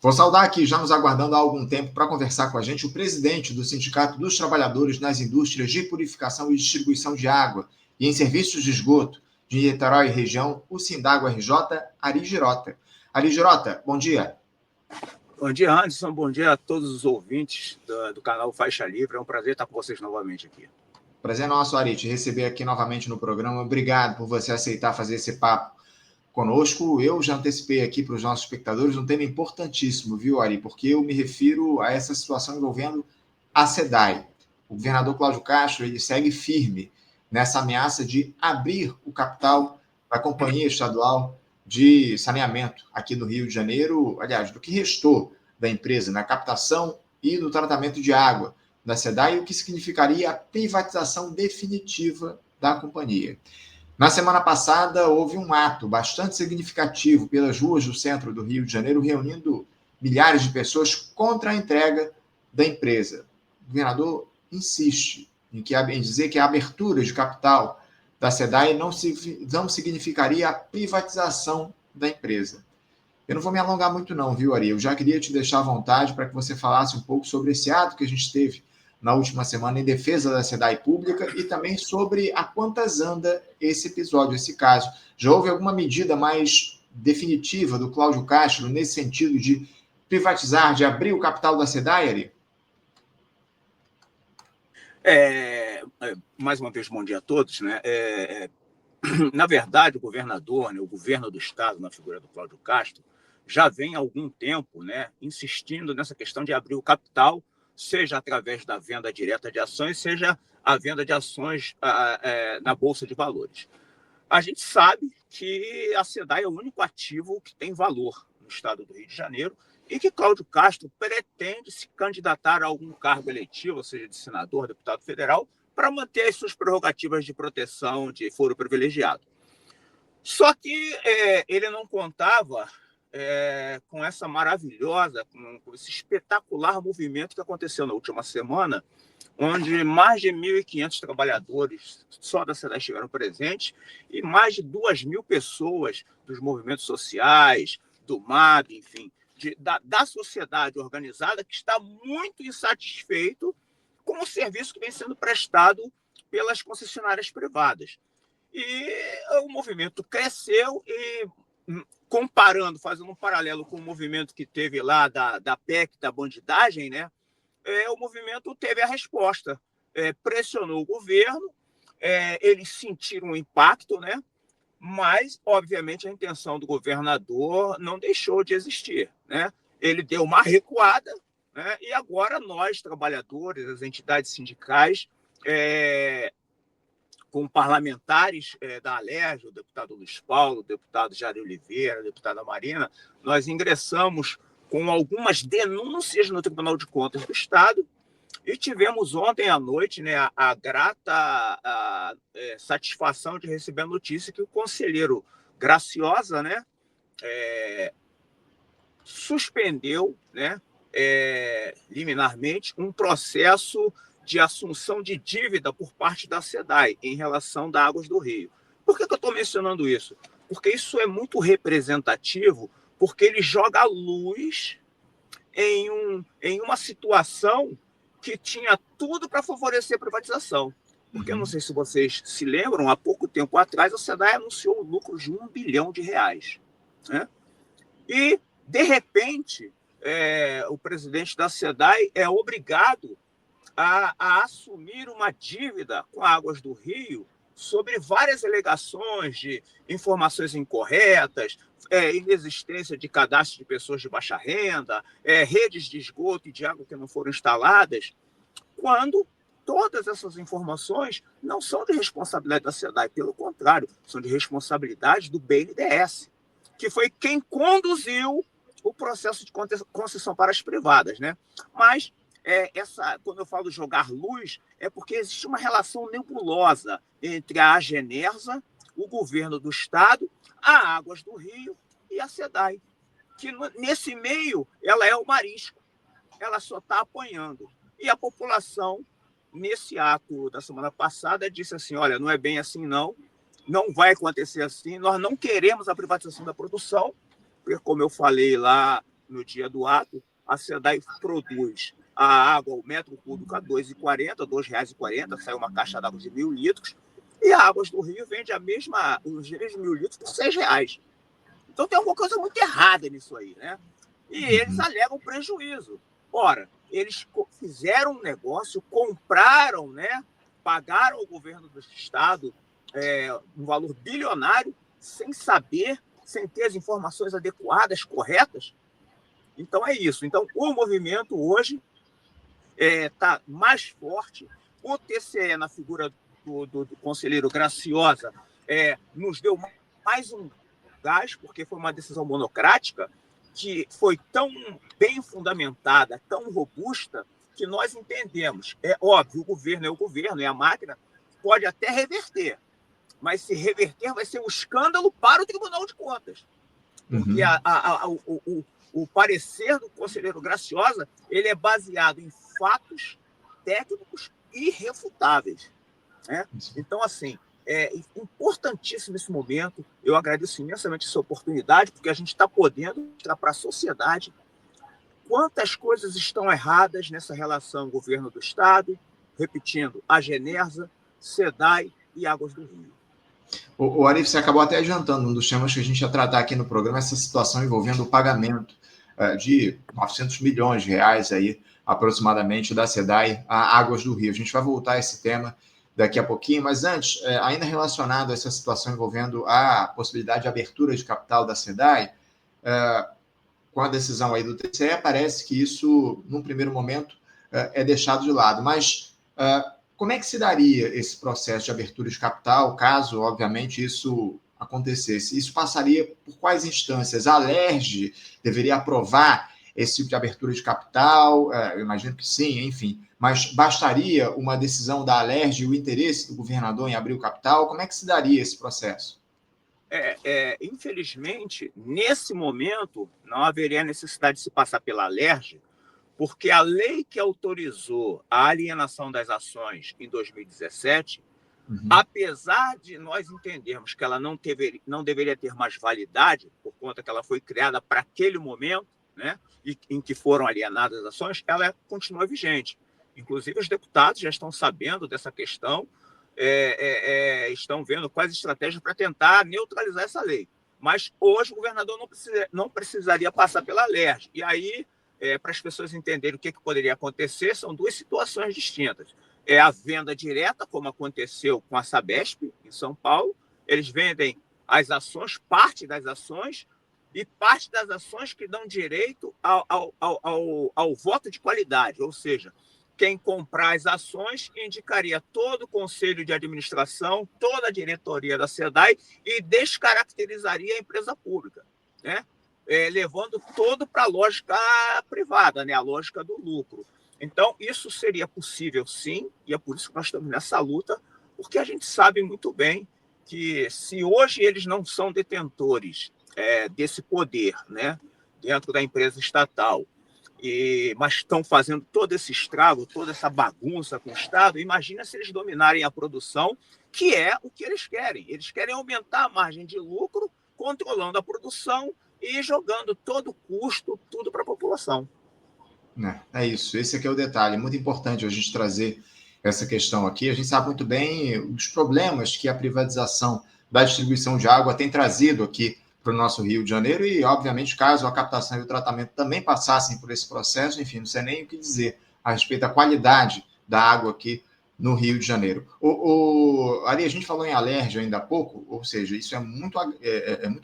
Vou saudar aqui, já nos aguardando há algum tempo para conversar com a gente, o presidente do Sindicato dos Trabalhadores nas Indústrias de Purificação e Distribuição de Água e em Serviços de Esgoto de Niterói e região, o Sindago RJ, Ari Girota. Ari Girota, bom dia. Bom dia, Anderson. Bom dia a todos os ouvintes do canal Faixa Livre. É um prazer estar com vocês novamente aqui. Prazer nosso, Ari, te receber aqui novamente no programa. Obrigado por você aceitar fazer esse papo conosco. Eu já antecipei aqui para os nossos espectadores um tema importantíssimo, viu, Ari? Porque eu me refiro a essa situação envolvendo a SEDAI. O governador Cláudio Castro, ele segue firme nessa ameaça de abrir o capital da Companhia Estadual de Saneamento aqui no Rio de Janeiro, aliás, do que restou da empresa, na captação e no tratamento de água da SEDAI, o que significaria a privatização definitiva da companhia. Na semana passada, houve um ato bastante significativo pelas ruas do centro do Rio de Janeiro, reunindo milhares de pessoas contra a entrega da empresa. O governador insiste em dizer que a abertura de capital da SEDAI não significaria a privatização da empresa. Eu não vou me alongar muito não, viu, Ari? Eu já queria te deixar à vontade para que você falasse um pouco sobre esse ato que a gente teve na última semana em defesa da SEDAI pública e também sobre a quantas anda esse episódio, esse caso. Já houve alguma medida mais definitiva do Cláudio Castro nesse sentido de privatizar, de abrir o capital da SEDAI, Ari? Mais uma vez, bom dia a todos, né? Na verdade, o governador, né, o governo do Estado, na figura do Cláudio Castro, já vem há algum tempo, né, insistindo nessa questão de abrir o capital, seja através da venda direta de ações, seja a venda de ações na Bolsa de Valores. A gente sabe que a SEDAI é o único ativo que tem valor no estado do Rio de Janeiro e que Cláudio Castro pretende se candidatar a algum cargo eletivo, ou seja, de senador, deputado federal, para manter as suas prerrogativas de proteção de foro privilegiado. Só que ele não contava com essa maravilhosa, com esse espetacular movimento que aconteceu na última semana, onde mais de 1.500 trabalhadores só da SEDAI estiveram presentes e mais de 2.000 pessoas dos movimentos sociais, do MAB, enfim, da sociedade organizada, que está muito insatisfeito com o serviço que vem sendo prestado pelas concessionárias privadas. E o movimento cresceu e, comparando, fazendo um paralelo com o movimento que teve lá da PEC, da bandidagem, né? O movimento teve a resposta, pressionou o governo, eles sentiram o impacto, né? Mas, obviamente, a intenção do governador não deixou de existir, né? Ele deu uma recuada, né? E agora nós, trabalhadores, as entidades sindicais, com parlamentares da Alerj, o deputado Luiz Paulo, o deputado Jair Oliveira, a deputada Marina, nós ingressamos com algumas denúncias no Tribunal de Contas do Estado e tivemos ontem à noite, né, a grata satisfação de receber a notícia que o conselheiro Graciosa, né, suspendeu, né, liminarmente um processo de assunção de dívida por parte da SEDAI em relação da Águas do Rio. Por que eu estou mencionando isso? Porque isso é muito representativo, porque ele joga luz em uma situação que tinha tudo para favorecer a privatização. Porque eu não sei se vocês se lembram, há pouco tempo atrás a SEDAI anunciou um lucro de R$1 bilhão, né? E, de repente, o presidente da SEDAI é obrigado a assumir uma dívida com Águas do Rio sobre várias alegações de informações incorretas, inexistência de cadastro de pessoas de baixa renda, redes de esgoto e de água que não foram instaladas, quando todas essas informações não são de responsabilidade da SEDAI, pelo contrário, são de responsabilidade do BNDES, que foi quem conduziu o processo de concessão para as privadas, né? Mas quando eu falo jogar luz, é porque existe uma relação nebulosa entre a Agenersa, o governo do Estado, a Águas do Rio e a SEDAI, que nesse meio ela é o marisco, ela só está apanhando. E a população, nesse ato da semana passada, disse assim, olha, não é bem assim não vai acontecer assim, nós não queremos a privatização da produção, porque, como eu falei lá no dia do ato, a SEDAI produz a água, o metro cúbico a R$ 2,40, R$ 2,40, sai uma caixa d'água de 1.000 litros, e a Águas do Rio vende os 1.000 litros por R$ 6. Então tem alguma coisa muito errada nisso aí, né? E eles alegam prejuízo. Ora, eles fizeram um negócio, compraram, né? Pagaram ao governo do estado um valor bilionário, sem saber, sem ter as informações adequadas, corretas. Então é isso. Então o movimento hoje está mais forte. O TCE, na figura do conselheiro Graciosa, nos deu mais um gás, porque foi uma decisão monocrática que foi tão bem fundamentada, tão robusta, que nós entendemos. É óbvio, o governo, é a máquina, pode até reverter, mas se reverter vai ser um escândalo para o Tribunal de Contas. Porque o parecer do conselheiro Graciosa ele é baseado em fatos técnicos irrefutáveis, né? Então, assim, é importantíssimo esse momento. Eu agradeço imensamente essa oportunidade, porque a gente está podendo mostrar para a sociedade quantas coisas estão erradas nessa relação governo do Estado, repetindo, a Genersa, SEDAI e Águas do Rio. O Arif, você acabou até adiantando um dos temas que a gente ia tratar aqui no programa, essa situação envolvendo o pagamento de 900 milhões de reais aí, aproximadamente, da SEDAI a Águas do Rio. A gente vai voltar a esse tema daqui a pouquinho, mas antes, ainda relacionado a essa situação envolvendo a possibilidade de abertura de capital da SEDAI, com a decisão aí do TCE, parece que isso, num primeiro momento, é deixado de lado. Mas como é que se daria esse processo de abertura de capital, caso, obviamente, isso acontecesse? Isso passaria por quais instâncias? A Alerj deveria aprovar esse tipo de abertura de capital? Eu imagino que sim, enfim. Mas bastaria uma decisão da Alerj e o interesse do governador em abrir o capital? Como é que se daria esse processo? Infelizmente, nesse momento, não haveria necessidade de se passar pela Alerj, porque a lei que autorizou a alienação das ações em 2017, apesar de nós entendermos que ela não deveria ter mais validade, por conta que ela foi criada para aquele momento, né, em que foram alienadas as ações, ela continua vigente. Inclusive, os deputados já estão sabendo dessa questão, estão vendo quais estratégias para tentar neutralizar essa lei. Mas hoje o governador não precisaria passar pela Alerj. E aí, para as pessoas entenderem o que poderia acontecer, são duas situações distintas. É a venda direta, como aconteceu com a Sabesp, em São Paulo. Eles vendem as ações, parte das ações, e parte das ações que dão direito ao voto de qualidade. Ou seja, quem comprar as ações indicaria todo o conselho de administração, toda a diretoria da SEDAI e descaracterizaria a empresa pública, né? Levando todo para a lógica privada, né? A lógica do lucro. Então, isso seria possível, sim, e é por isso que nós estamos nessa luta, porque a gente sabe muito bem que se hoje eles não são detentores desse poder, né, dentro da empresa estatal, mas estão fazendo todo esse estrago, toda essa bagunça com o Estado, imagina se eles dominarem a produção, que é o que eles querem. Eles querem aumentar a margem de lucro, controlando a produção e jogando todo o custo, tudo para a população. É isso, esse aqui é o detalhe. É muito importante a gente trazer essa questão aqui. A gente sabe muito bem os problemas que a privatização da distribuição de água tem trazido aqui para o nosso Rio de Janeiro e, obviamente, caso a captação e o tratamento também passassem por esse processo, enfim, não sei nem o que dizer a respeito da qualidade da água aqui no Rio de Janeiro. Ali, a gente falou em Alerj ainda há pouco, ou seja, isso é muito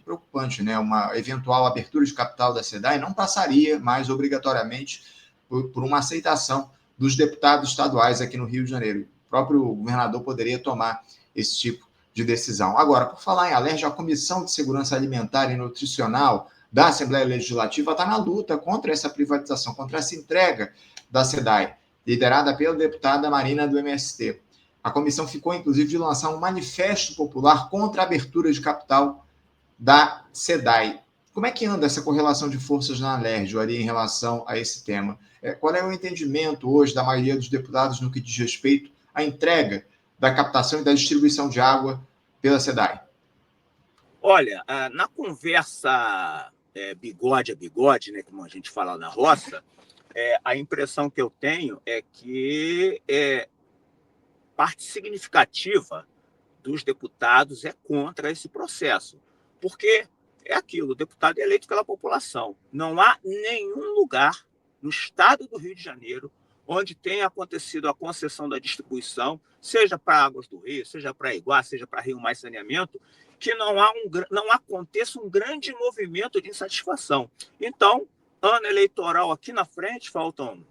preocupante, né? Uma eventual abertura de capital da SEDAI não passaria mais obrigatoriamente por uma aceitação dos deputados estaduais aqui no Rio de Janeiro. O próprio governador poderia tomar esse tipo de decisão. Agora, por falar em Alerj, a Comissão de Segurança Alimentar e Nutricional da Assembleia Legislativa está na luta contra essa privatização, contra essa entrega da SEDAI, liderada pela deputada Marina do MST. A comissão ficou, inclusive, de lançar um manifesto popular contra a abertura de capital da SEDAI. Como é que anda essa correlação de forças na Alerj, Ari, em relação a esse tema? Qual é o entendimento hoje da maioria dos deputados no que diz respeito à entrega da captação e da distribuição de água pela SEDAI? Olha, na conversa bigode a bigode, né, como a gente fala na roça, a impressão que eu tenho é que parte significativa dos deputados é contra esse processo, porque é aquilo, o deputado é eleito pela população. Não há nenhum lugar no estado do Rio de Janeiro onde tenha acontecido a concessão da distribuição, seja para Águas do Rio, seja para Iguá, seja para Rio Mais Saneamento, que não aconteça um grande movimento de insatisfação. Então, ano eleitoral aqui na frente, faltam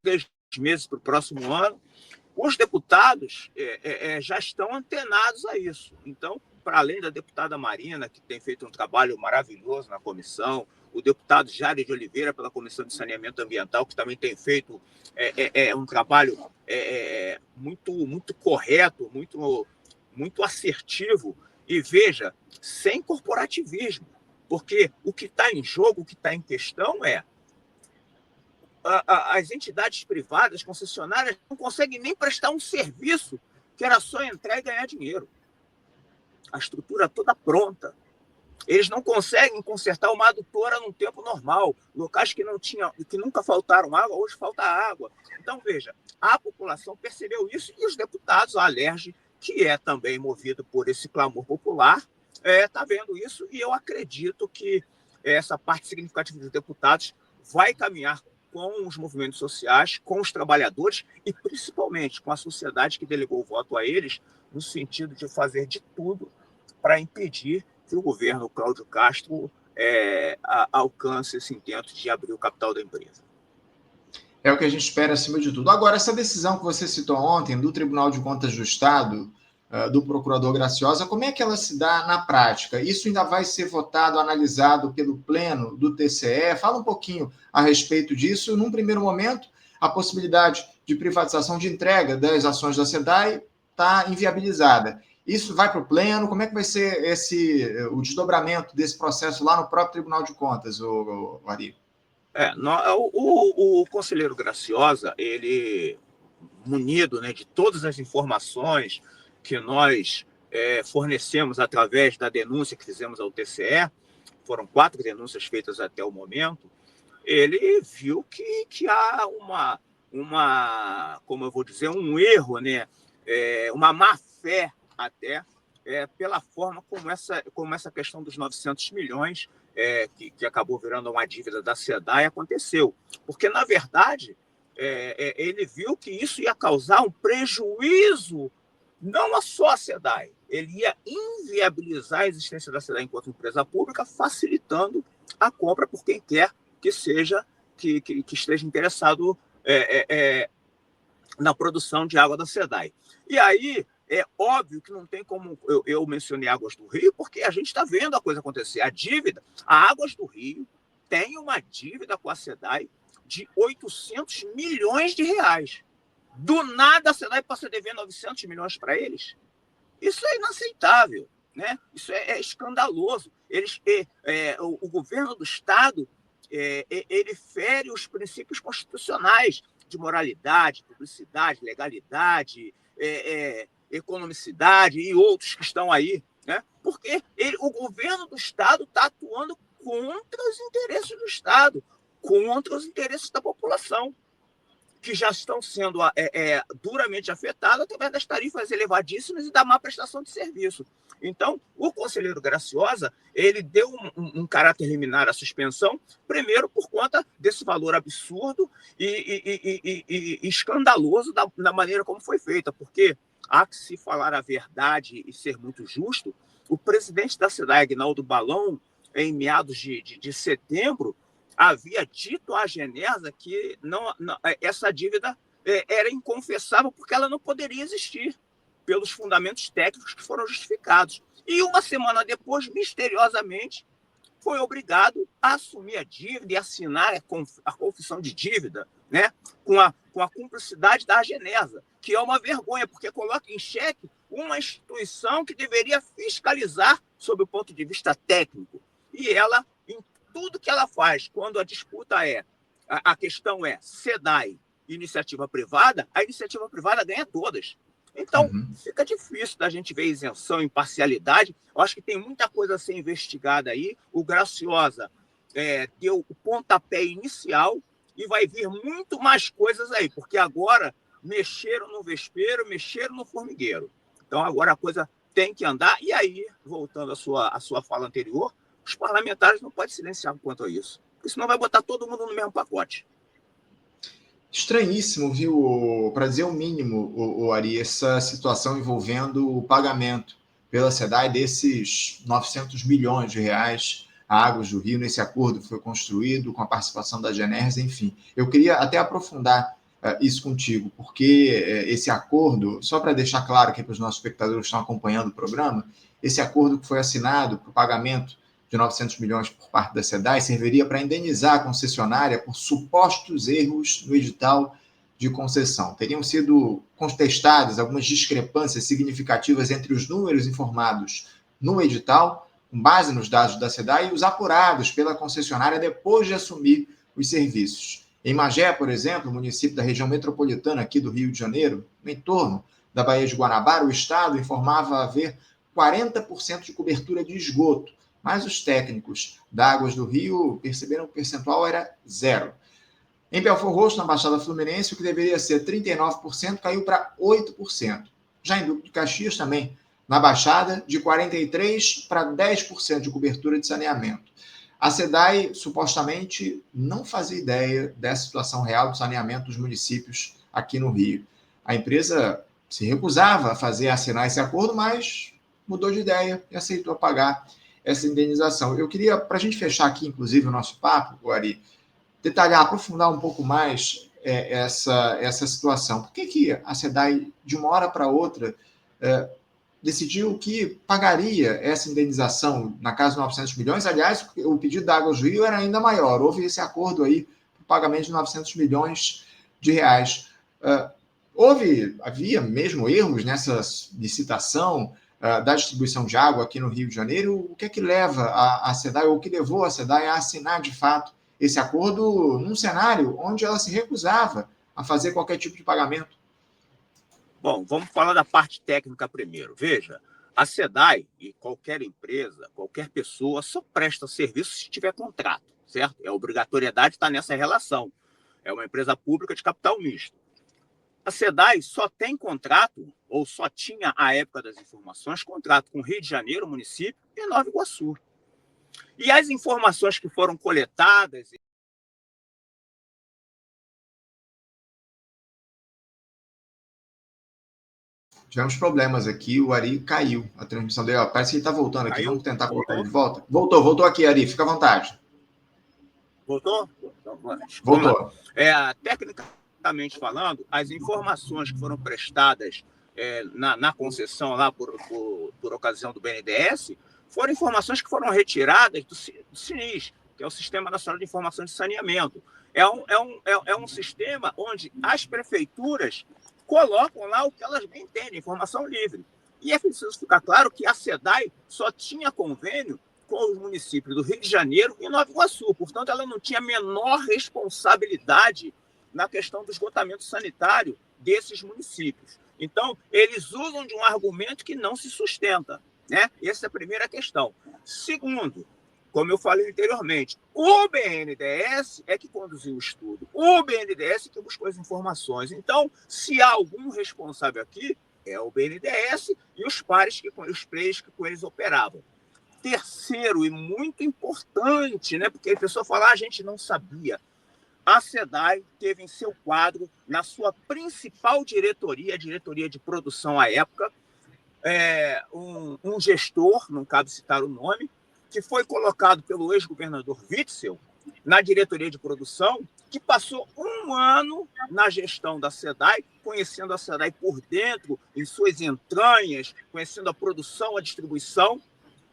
3 meses para o próximo ano, os deputados já estão antenados a isso. Então, para além da deputada Marina, que tem feito um trabalho maravilhoso na comissão, o deputado Jário de Oliveira, pela Comissão de Saneamento Ambiental, que também tem feito um trabalho muito correto, muito assertivo, e veja, sem corporativismo, porque o que está em jogo, o que está em questão as entidades privadas, concessionárias, não conseguem nem prestar um serviço que era só entrar e ganhar dinheiro. A estrutura toda pronta. Eles não conseguem consertar uma adutora num tempo normal. Locais que nunca faltaram água, hoje falta água. Então, veja, a população percebeu isso e os deputados, a Alerj, que é também movido por esse clamor popular, está vendo isso, e eu acredito que essa parte significativa dos deputados vai caminhar com os movimentos sociais, com os trabalhadores e, principalmente, com a sociedade que delegou o voto a eles, no sentido de fazer de tudo para impedir que o governo Cláudio Castro alcance esse intento de abrir o capital da empresa. É o que a gente espera acima de tudo. Agora, essa decisão que você citou ontem do Tribunal de Contas do Estado, do procurador Graciosa, como é que ela se dá na prática? Isso ainda vai ser votado, analisado pelo Pleno do TCE? Fala um pouquinho a respeito disso. Num primeiro momento, a possibilidade de privatização de entrega das ações da SEDAI está inviabilizada. Isso vai para o Pleno? Como é que vai ser o desdobramento desse processo lá no próprio Tribunal de Contas, Ari? O conselheiro Graciosa, ele, munido, né, de todas as informações que nós fornecemos através da denúncia que fizemos ao TCE, foram 4 denúncias feitas até o momento, ele viu que há como eu vou dizer, um erro, né, uma má-fé até, pela forma como essa questão dos 900 milhões, que acabou virando uma dívida da SEDAI, aconteceu. Porque, na verdade, ele viu que isso ia causar um prejuízo, não só à SEDAI, ele ia inviabilizar a existência da SEDAI enquanto empresa pública, facilitando a compra por quem quer que seja, que esteja interessado na produção de água da SEDAI. E aí, é óbvio que não tem como eu mencionei Águas do Rio, porque a gente está vendo a coisa acontecer. A Águas do Rio tem uma dívida com a SEDAI de 800 milhões de reais. Do nada a SEDAI passa a dever 900 milhões para eles. Isso é inaceitável, né? Isso é escandaloso. O governo do Estado ele fere os princípios constitucionais de moralidade, publicidade, legalidade, economicidade e outros que estão aí, né? Porque o governo do Estado está atuando contra os interesses do Estado, contra os interesses da população, que já estão sendo duramente afetados através das tarifas elevadíssimas e da má prestação de serviço. Então, o conselheiro Graciosa, ele deu um caráter liminar à suspensão, primeiro por conta desse valor absurdo e escandaloso da maneira como foi feita, porque há que se falar a verdade e ser muito justo, o presidente da SEDAI, Aguinaldo Balão, em meados de setembro, havia dito à Genersa que essa dívida era inconfessável porque ela não poderia existir pelos fundamentos técnicos que foram justificados. E uma semana depois, misteriosamente, foi obrigado a assumir a dívida e assinar a confissão de dívida, né, com a cumplicidade da Genersa, que é uma vergonha, porque coloca em xeque uma instituição que deveria fiscalizar sob o ponto de vista técnico. E ela, em tudo que ela faz, quando a disputa a questão é SEDAI, iniciativa privada, a iniciativa privada ganha todas. Então, fica difícil da gente ver isenção, imparcialidade. Eu acho que tem muita coisa a ser investigada aí. O Graciosa deu o pontapé inicial e vai vir muito mais coisas aí, porque agora mexeram no vespeiro, mexeram no formigueiro. Então, agora a coisa tem que andar. E aí, voltando à sua fala anterior, os parlamentares não podem silenciar quanto a isso, porque senão vai botar todo mundo no mesmo pacote. Estranhíssimo, viu, para dizer o mínimo, o Ari, essa situação envolvendo o pagamento pela SEDAI desses 900 milhões de reais a Águas do Rio, nesse acordo que foi construído com a participação da Genersa, enfim. Eu queria até aprofundar isso contigo, porque esse acordo, só para deixar claro aqui para os nossos espectadores que estão acompanhando o programa, esse acordo que foi assinado para o pagamento de 900 milhões por parte da SEDAI serviria para indenizar a concessionária por supostos erros no edital de concessão. Teriam sido contestadas algumas discrepâncias significativas entre os números informados no edital, com base nos dados da SEDAI, e os apurados pela concessionária depois de assumir os serviços. Em Magé, por exemplo, município da região metropolitana aqui do Rio de Janeiro, no entorno da Baía de Guanabara, o Estado informava haver 40% de cobertura de esgoto, mas os técnicos da Águas do Rio perceberam que o percentual era zero. Em Belford Roxo, na Baixada Fluminense, o que deveria ser 39% caiu para 8%. Já em Duque de Caxias também, na Baixada, de 43% para 10% de cobertura de saneamento. A SEDAI, supostamente, não fazia ideia dessa situação real do saneamento dos municípios aqui no Rio. A empresa se recusava a assinar esse acordo, mas mudou de ideia e aceitou pagar essa indenização. Eu queria, para a gente fechar aqui, inclusive, o nosso papo, Ari, detalhar, aprofundar um pouco mais essa situação. Por que a SEDAI, de uma hora para outra, decidiu que pagaria essa indenização na casa de 900 milhões? Aliás, o pedido da Águas do Rio era ainda maior. Houve esse acordo aí para o pagamento de 900 milhões de reais. Havia mesmo erros nessa licitação da distribuição de água aqui no Rio de Janeiro? O que é que leva a SEDAI, ou o que levou a SEDAI a assinar, de fato, esse acordo num cenário onde ela se recusava a fazer qualquer tipo de pagamento? Bom, vamos falar da parte técnica primeiro. Veja, a SEDAI e qualquer empresa, qualquer pessoa, só presta serviço se tiver contrato, certo? A obrigatoriedade está nessa relação. É uma empresa pública de capital misto. A SEDAI só tem contrato, ou só tinha, à época das informações, contrato com Rio de Janeiro, município, e Nova Iguaçu. E as informações que foram coletadas... Tivemos problemas aqui, o Ari caiu, a transmissão dele. Parece que ele está voltando aqui, vamos tentar colocar ele de volta. Voltou aqui, Ari, fica à vontade. Voltou? Voltou. Tecnicamente falando, as informações que foram prestadas na concessão lá por ocasião do BNDES foram informações que foram retiradas do SINIS, que é o Sistema Nacional de Informação de Saneamento. É um sistema onde as prefeituras colocam lá o que elas bem entendem, informação livre. E é preciso ficar claro que a SEDAI só tinha convênio com os municípios do Rio de Janeiro e Nova Iguaçu. Portanto, ela não tinha a menor responsabilidade na questão do esgotamento sanitário desses municípios. Então, eles usam de um argumento que não se sustenta, né? Essa é a primeira questão. Segundo, como eu falei anteriormente, o BNDES é que conduziu o estudo, o BNDES é que buscou as informações. Então, se há algum responsável aqui, é o BNDES e os players que com eles operavam. Terceiro, e muito importante, né? Porque a pessoa fala, a gente não sabia. A SEDAI teve em seu quadro, na sua principal diretoria, a diretoria de produção à época, um gestor, não cabe citar o nome, que foi colocado pelo ex-governador Witzel na diretoria de produção, que passou um ano na gestão da SEDAI, conhecendo a SEDAI por dentro, em suas entranhas, conhecendo a produção, a distribuição,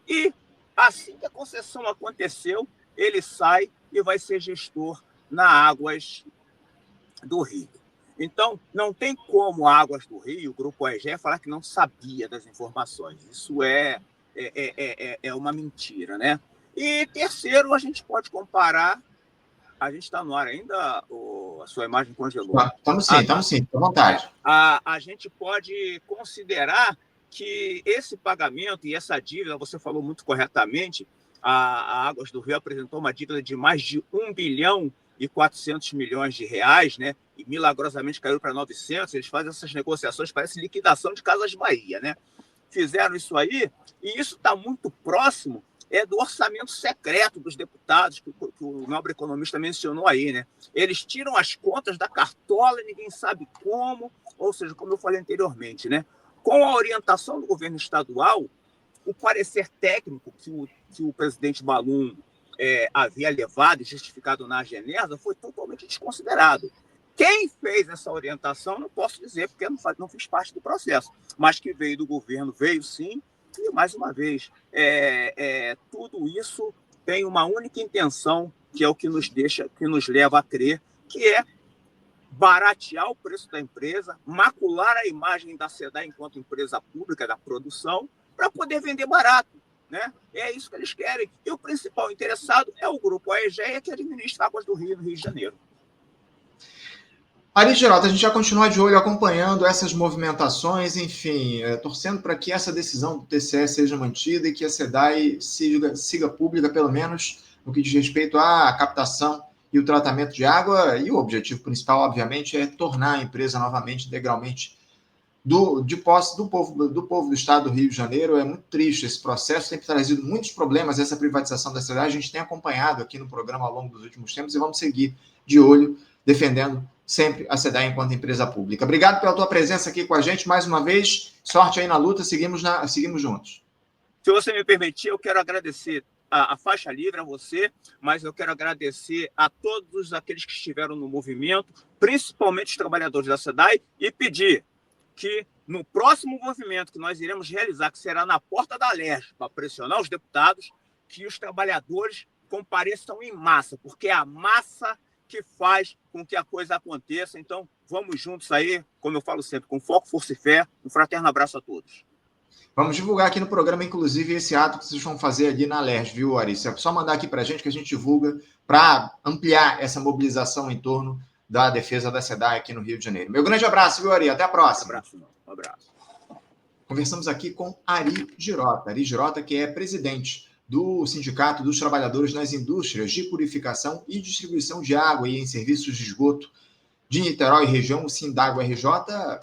e assim que a concessão aconteceu, ele sai e vai ser gestor na Águas do Rio. Então, não tem como a Águas do Rio, o Grupo EGE, falar que não sabia das informações. Isso é uma mentira, né? E terceiro, a gente pode comparar, a gente está no ar ainda, a sua imagem congelou. Estamos sim, fica à vontade. A gente pode considerar que esse pagamento e essa dívida, você falou muito corretamente, a Águas do Rio apresentou uma dívida de mais de 1 bilhão e 400 milhões de reais, né? E milagrosamente caiu para 900. Eles fazem essas negociações, parece liquidação de Casas Bahia, né? Fizeram isso aí, e isso está muito próximo do orçamento secreto dos deputados, que o nobre economista mencionou aí, né? Eles tiram as contas da cartola e ninguém sabe como, ou seja, como eu falei anteriormente, né? Com a orientação do governo estadual, o parecer técnico que o presidente Malum havia levado e justificado na Agenesa foi totalmente desconsiderado. Quem fez essa orientação, não posso dizer, porque não fiz parte do processo, mas que veio do governo, veio sim, e mais uma vez, tudo isso tem uma única intenção, que é o que nos leva a crer, que é baratear o preço da empresa, macular a imagem da SEDAI enquanto empresa pública da produção, para poder vender barato, né? É isso que eles querem. E o principal interessado é o grupo AEGEA, que administra Águas do Rio, no Rio de Janeiro. Ari Girota, a gente já continua de olho acompanhando essas movimentações, enfim, torcendo para que essa decisão do TCE seja mantida e que a SEDAI siga pública, pelo menos no que diz respeito à captação e o tratamento de água, e o objetivo principal, obviamente, é tornar a empresa novamente integralmente de posse do povo do estado do Rio de Janeiro. É muito triste esse processo, tem trazido muitos problemas essa privatização da SEDAI. A gente tem acompanhado aqui no programa ao longo dos últimos tempos e vamos seguir de olho, defendendo sempre a SEDAI enquanto empresa pública. Obrigado pela tua presença aqui com a gente mais uma vez. Sorte aí na luta, seguimos juntos. Se você me permitir, eu quero agradecer a Faixa Livre, a você, mas eu quero agradecer a todos aqueles que estiveram no movimento, principalmente os trabalhadores da SEDAI, e pedir que no próximo movimento que nós iremos realizar, que será na porta da Alerj, para pressionar os deputados, que os trabalhadores compareçam em massa, porque é a massa que faz com que a coisa aconteça. Então, vamos juntos aí, como eu falo sempre, com foco, força e fé. Um fraterno abraço a todos. Vamos divulgar aqui no programa, inclusive, esse ato que vocês vão fazer ali na Alerj, viu, Ari? É só mandar aqui para a gente que a gente divulga para ampliar essa mobilização em torno da defesa da SEDAI aqui no Rio de Janeiro. Meu grande abraço, viu, Ari? Até a próxima. Um abraço. Conversamos aqui com Ari Girota. Ari Girota, que é presidente do Sindicato dos Trabalhadores nas Indústrias de Purificação e Distribuição de Água e em Serviços de Esgoto de Niterói e região, o Sindágua RJ.